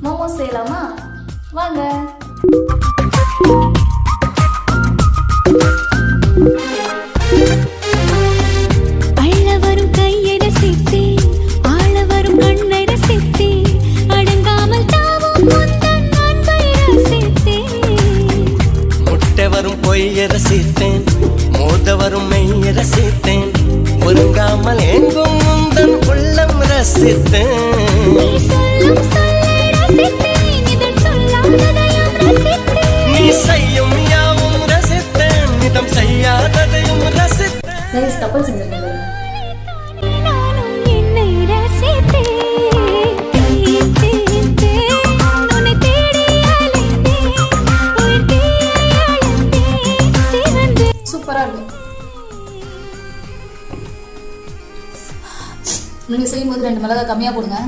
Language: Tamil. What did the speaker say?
மோமோஸ் செய்யலாமா? வாங்க. அள்ளவரும் கையை ரசித்தேன், ஆளவரும் கண்ணை ரசித்தேன், அடங்காமல் தாவும் முந்தன் அன்பை ரசித்தேன். முட்டை வரும் பொய்யை ரசித்தேன், மோத வரும் மெய்யை ரசித்தேன், ஒருங்காமல் எங்கும் முந்தன் உள்ளம் ரசித்தேன். நீ சொல்லும் சொல்லை ரசித்தேன், இதழ் சொல்லாததையும் ரசித்தேன். நீ செய்யும் யாவும் ரசித்தேன், இதம் செய்யாததையும் ரசித்தேன். ப்ளீஸ் கப்பல் சிங்கர் நானும் என்னை ரசித்தேன். உன்னை தேடி அலைந்தேன், உயிர் தேடி அலைந்தேன், சிவந்தேன். சூப்பரா இருக்கு. நீங்க செய்யும்போது 2 மிளகாய் கம்மியா போடுங்க.